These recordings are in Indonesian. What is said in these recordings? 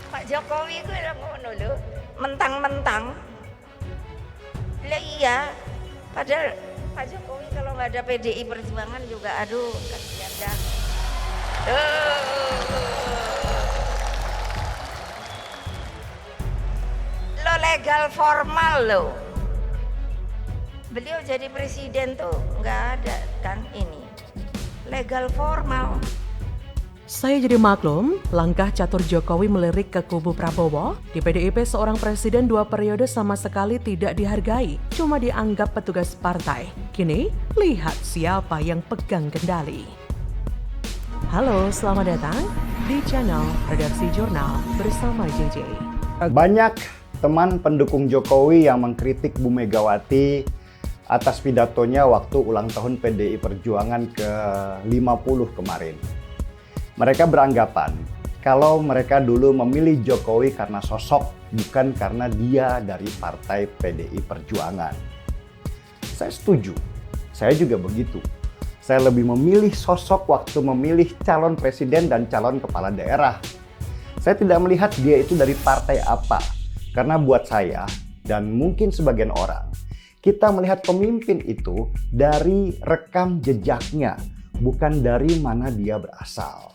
Pak Jokowi ku lho ngono lho, mentang-mentang. Lah iya, padahal Pak Jokowi kalau nggak ada PDI Perjuangan juga aduh kasihan dah. Lo legal formal lo. Beliau jadi presiden tuh nggak ada kan ini. Legal formal. Saya jadi maklum, langkah catur Jokowi melirik ke kubu Prabowo. Di PDIP seorang presiden 2 periode sama sekali tidak dihargai, cuma dianggap petugas partai. Kini, lihat siapa yang pegang kendali. Halo, selamat datang di channel Redaksi Jurnal bersama JJ. Banyak teman pendukung Jokowi yang mengkritik Bu Megawati atas pidatonya waktu ulang tahun PDI Perjuangan ke-50 kemarin. Mereka beranggapan kalau mereka dulu memilih Jokowi karena sosok, bukan karena dia dari partai PDI Perjuangan. Saya setuju, saya juga begitu. Saya lebih memilih sosok waktu memilih calon presiden dan calon kepala daerah. Saya tidak melihat dia itu dari partai apa, karena buat saya dan mungkin sebagian orang, kita melihat pemimpin itu dari rekam jejaknya, bukan dari mana dia berasal.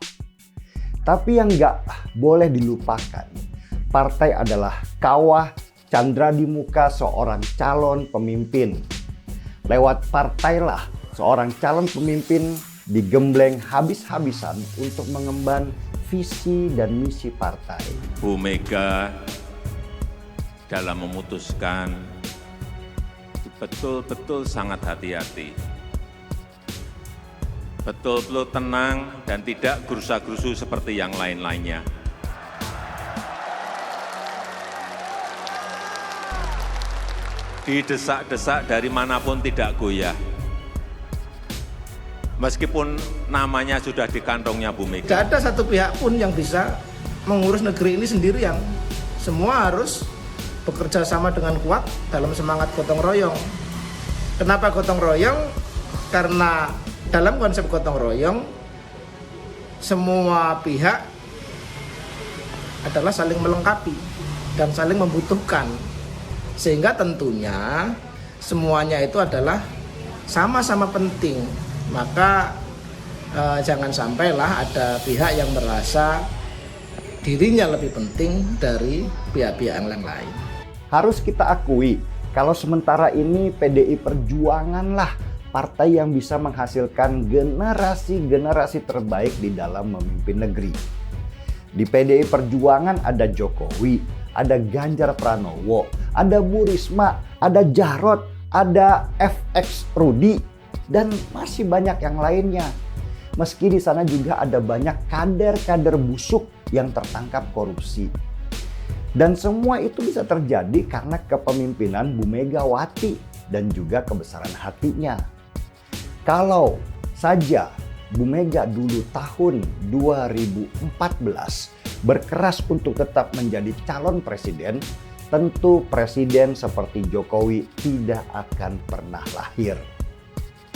Tapi yang nggak boleh dilupakan, partai adalah kawah candra di muka seorang calon pemimpin. Lewat partailah seorang calon pemimpin digembleng habis-habisan untuk mengemban visi dan misi partai. Bu Mega dalam memutuskan betul-betul sangat hati-hati. Betul-betul tenang dan tidak gerusa-gerusu seperti yang lain-lainnya. Didesak-desak dari manapun tidak goyah. Meskipun namanya sudah di kantongnya Bu Mega. Tidak ada satu pihak pun yang bisa mengurus negeri ini sendirian. Semua harus bekerja sama dengan kuat dalam semangat gotong royong. Kenapa gotong royong? Karena dalam konsep gotong royong, semua pihak adalah saling melengkapi dan saling membutuhkan. Sehingga tentunya semuanya itu adalah sama-sama penting. Maka jangan sampailah ada pihak yang merasa dirinya lebih penting dari pihak-pihak yang lain. Harus kita akui, kalau sementara ini PDI Perjuangan lah partai yang bisa menghasilkan generasi-generasi terbaik di dalam memimpin negeri. Di PDI Perjuangan ada Jokowi, ada Ganjar Pranowo, ada Bu Risma, ada Jarot, ada FX Rudi, dan masih banyak yang lainnya. Meski di sana juga ada banyak kader-kader busuk yang tertangkap korupsi. Dan semua itu bisa terjadi karena kepemimpinan Bu Megawati dan juga kebesaran hatinya. Kalau saja Bu Mega dulu tahun 2014 berkeras untuk tetap menjadi calon presiden, tentu presiden seperti Jokowi tidak akan pernah lahir.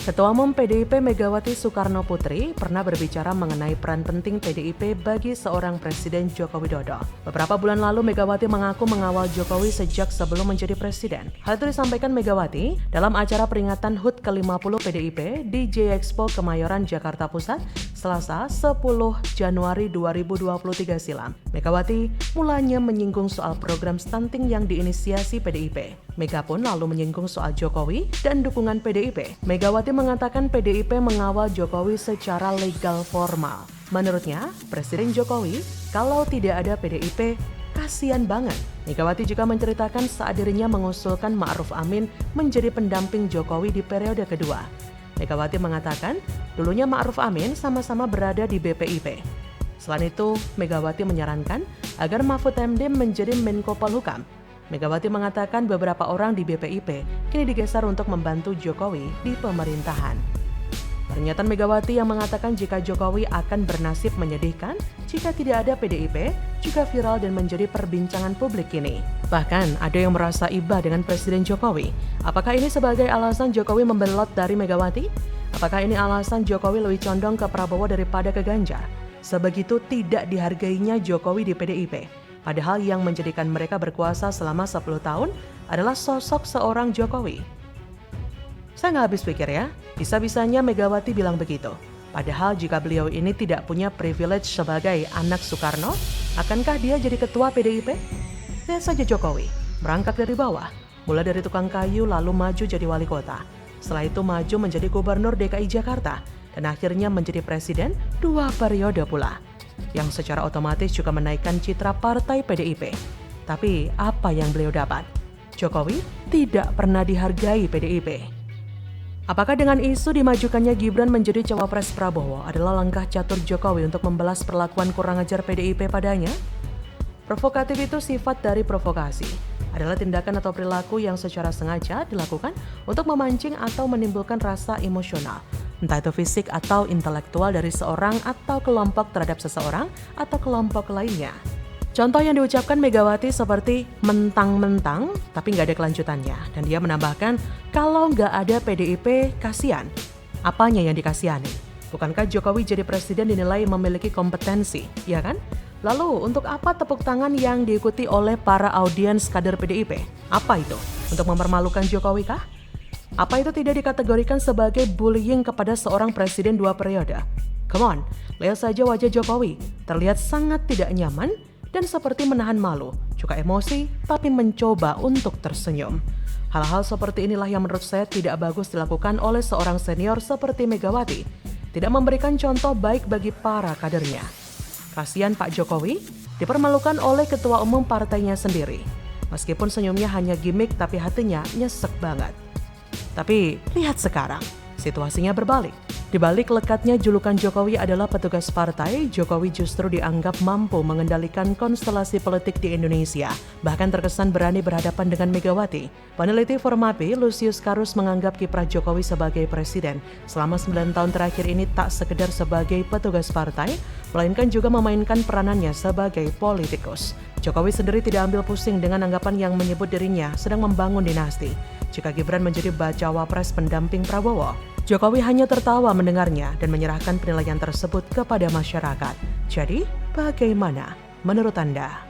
Ketua Umum PDIP Megawati Soekarno Putri pernah berbicara mengenai peran penting PDIP bagi seorang Presiden Joko Widodo. Beberapa bulan lalu Megawati mengaku mengawal Jokowi sejak sebelum menjadi presiden. Hal itu disampaikan Megawati dalam acara peringatan HUT ke-50 PDIP di J-Expo Kemayoran, Jakarta Pusat, Selasa 10 Januari 2023 silam. Megawati mulanya menyinggung soal program stunting yang diinisiasi PDIP. Mega pun lalu menyinggung soal Jokowi dan dukungan PDIP. Megawati mengatakan PDIP mengawal Jokowi secara legal formal. Menurutnya, Presiden Jokowi kalau tidak ada PDIP, kasihan banget. Megawati juga menceritakan saat dirinya mengusulkan Ma'ruf Amin menjadi pendamping Jokowi di periode kedua. Megawati mengatakan, dulunya Ma'ruf Amin sama-sama berada di BPIP. Selain itu, Megawati menyarankan agar Mahfud MD menjadi Menko Polhukam. Megawati mengatakan beberapa orang di BPIP kini digeser untuk membantu Jokowi di pemerintahan. Pernyataan Megawati yang mengatakan jika Jokowi akan bernasib menyedihkan jika tidak ada PDIP juga viral dan menjadi perbincangan publik kini. Bahkan ada yang merasa iba dengan Presiden Jokowi. Apakah ini sebagai alasan Jokowi membelot dari Megawati? Apakah ini alasan Jokowi lebih condong ke Prabowo daripada ke Ganjar? sebegitu tidak dihargainya Jokowi di PDIP. Padahal yang menjadikan mereka berkuasa selama 10 tahun adalah sosok seorang Jokowi. Saya nggak habis pikir ya, bisa-bisanya Megawati bilang begitu. Padahal jika beliau ini tidak punya privilege sebagai anak Soekarno, akankah dia jadi ketua PDIP? Lihat saja Jokowi, merangkak dari bawah, mulai dari tukang kayu lalu maju jadi wali kota. Setelah itu maju menjadi gubernur DKI Jakarta, dan akhirnya menjadi presiden 2 periode pula, yang secara otomatis juga menaikkan citra partai PDIP. Tapi apa yang beliau dapat? Jokowi tidak pernah dihargai PDIP. Apakah dengan isu dimajukannya Gibran menjadi cawapres Prabowo adalah langkah catur Jokowi untuk membalas perlakuan kurang ajar PDIP padanya? Provokatif itu sifat dari provokasi, adalah tindakan atau perilaku yang secara sengaja dilakukan untuk memancing atau menimbulkan rasa emosional, entah itu fisik atau intelektual dari seorang atau kelompok terhadap seseorang atau kelompok lainnya. Contoh yang diucapkan Megawati seperti mentang-mentang tapi nggak ada kelanjutannya. Dan dia menambahkan kalau nggak ada PDIP kasihan. Apanya yang dikasihani? Bukankah Jokowi jadi presiden dinilai memiliki kompetensi, ya kan? Lalu untuk apa tepuk tangan yang diikuti oleh para audiens kader PDIP? Apa itu? Untuk mempermalukan Jokowi kah? Apa itu tidak dikategorikan sebagai bullying kepada seorang presiden 2 periode? Come on, lihat saja wajah Jokowi. Terlihat sangat tidak nyaman dan seperti menahan malu, juga emosi, tapi mencoba untuk tersenyum. Hal-hal seperti inilah yang menurut saya tidak bagus dilakukan oleh seorang senior seperti Megawati. Tidak memberikan contoh baik bagi para kadernya. Kasihan Pak Jokowi dipermalukan oleh ketua umum partainya sendiri. Meskipun senyumnya hanya gimmick, tapi hatinya nyesek banget. Tapi lihat sekarang, situasinya berbalik. Di balik lekatnya julukan Jokowi adalah petugas partai, Jokowi justru dianggap mampu mengendalikan konstelasi politik di Indonesia. Bahkan terkesan berani berhadapan dengan Megawati. Peneliti Formapi, Lucius Karus menganggap kiprah Jokowi sebagai presiden selama 9 tahun terakhir ini tak sekedar sebagai petugas partai, melainkan juga memainkan peranannya sebagai politikus. Jokowi sendiri tidak ambil pusing dengan anggapan yang menyebut dirinya sedang membangun dinasti. Jika Gibran menjadi bacawa pres pendamping Prabowo, Jokowi hanya tertawa mendengarnya dan menyerahkan penilaian tersebut kepada masyarakat. Jadi, bagaimana menurut Anda?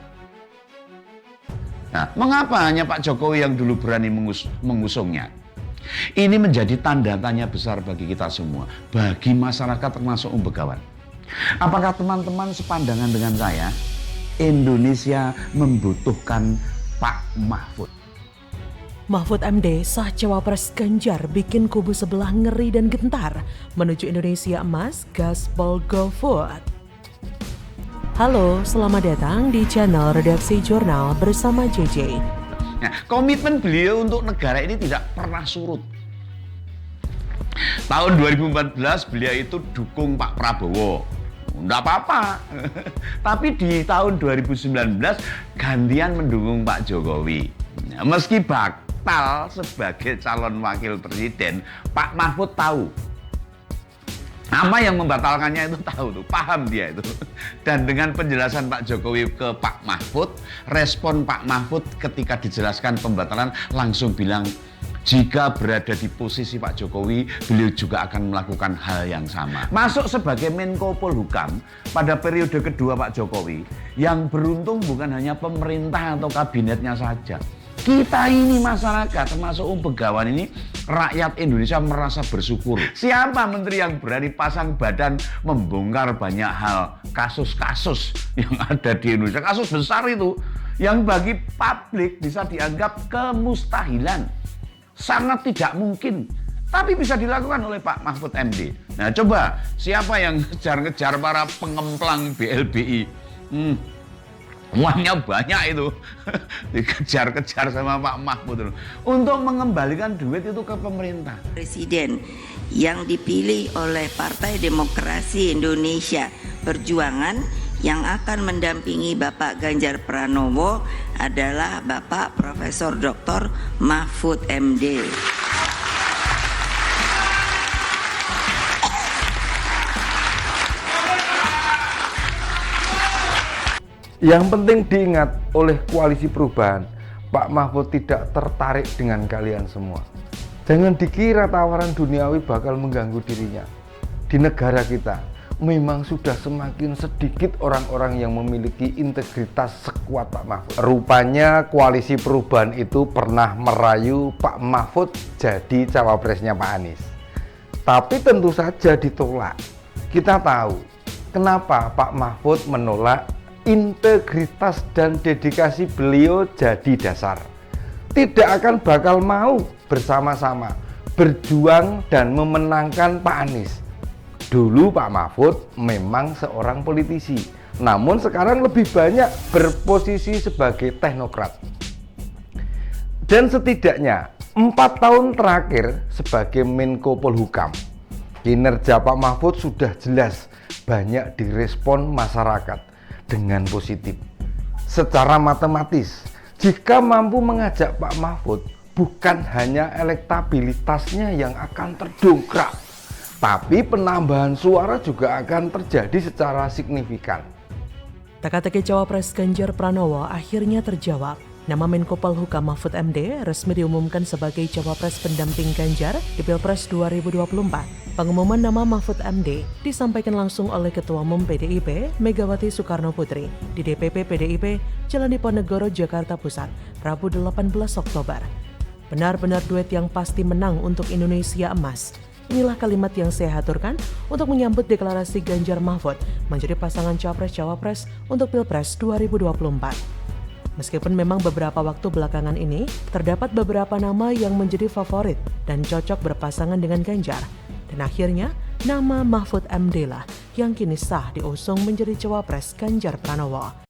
Nah, mengapa hanya Pak Jokowi yang dulu berani mengusungnya? Ini menjadi tanda tanya besar bagi kita semua, bagi masyarakat termasuk Begawan. Apakah teman-teman sepandangan dengan saya? Indonesia membutuhkan Pak Mahfud. Mahfud MD sah cawapres Ganjar bikin kubu sebelah ngeri dan gentar menuju Indonesia emas gaspol GoFood. Halo, selamat datang di channel Redaksi Jurnal bersama JJ. Nah, komitmen beliau untuk negara ini tidak pernah surut. Tahun 2014 beliau itu dukung Pak Prabowo. Enggak apa-apa. Tapi di tahun 2019 gantian mendukung Pak Jokowi. Nah, meski batal sebagai calon wakil presiden, Pak Mahfud tahu. Apa yang membatalkannya itu tahu tuh, paham dia itu. Dan dengan penjelasan Pak Jokowi ke Pak Mahfud, respon Pak Mahfud ketika dijelaskan pembatalan langsung bilang, jika berada di posisi Pak Jokowi, beliau juga akan melakukan hal yang sama. Masuk sebagai Menko Polhukam pada periode kedua Pak Jokowi, yang beruntung bukan hanya pemerintah atau kabinetnya saja. Kita ini masyarakat, termasuk Begawan ini, rakyat Indonesia merasa bersyukur. Siapa menteri yang berani pasang badan membongkar banyak hal, kasus-kasus yang ada di Indonesia, kasus besar itu, yang bagi publik bisa dianggap kemustahilan. Sangat tidak mungkin, tapi bisa dilakukan oleh Pak Mahfud MD. Nah coba, siapa yang ngejar-ngejar para pengemplang BLBI? Uangnya banyak itu, dikejar-kejar sama Pak Mahfud untuk mengembalikan duit itu ke pemerintah. Presiden yang dipilih oleh Partai Demokrasi Indonesia Perjuangan yang akan mendampingi Bapak Ganjar Pranowo adalah Bapak Profesor Dr. Mahfud MD. Yang penting diingat oleh koalisi perubahan, Pak Mahfud tidak tertarik dengan kalian semua. Jangan dikira tawaran duniawi bakal mengganggu dirinya. Di negara kita, memang sudah semakin sedikit orang-orang yang memiliki integritas sekuat Pak Mahfud. Rupanya koalisi perubahan itu pernah merayu Pak Mahfud jadi cawapresnya Pak Anies. Tapi tentu saja ditolak. Kita tahu kenapa Pak Mahfud menolak. Integritas dan dedikasi beliau jadi dasar. Tidak akan bakal mau bersama-sama berjuang dan memenangkan Pak Anies. Dulu Pak Mahfud memang seorang politisi, namun sekarang lebih banyak berposisi sebagai teknokrat. Dan setidaknya 4 tahun terakhir sebagai Menko Polhukam, kinerja Pak Mahfud sudah jelas banyak direspon masyarakat dengan positif. Secara matematis, jika mampu mengajak Pak Mahfud, bukan hanya elektabilitasnya yang akan terdongkrak, tapi penambahan suara juga akan terjadi secara signifikan. Teka-teki Cawapres Ganjar Pranowo akhirnya terjawab. Nama Menko Polhukam Mahfud MD resmi diumumkan sebagai Cawapres pendamping Ganjar di Pilpres 2024. Pengumuman nama Mahfud MD disampaikan langsung oleh Ketua Umum PDIP Megawati Soekarno Putri di DPP PDIP Jalan Diponegoro, Jakarta Pusat, Rabu 18 Oktober. Benar-benar duet yang pasti menang untuk Indonesia Emas. Inilah kalimat yang saya aturkan untuk menyambut deklarasi Ganjar Mahfud menjadi pasangan Capres-Cawapres untuk Pilpres 2024. Meskipun memang beberapa waktu belakangan ini terdapat beberapa nama yang menjadi favorit dan cocok berpasangan dengan Ganjar. Dan akhirnya nama Mahfud MD lah yang kini sah diusung menjadi Cawapres Ganjar Pranowo.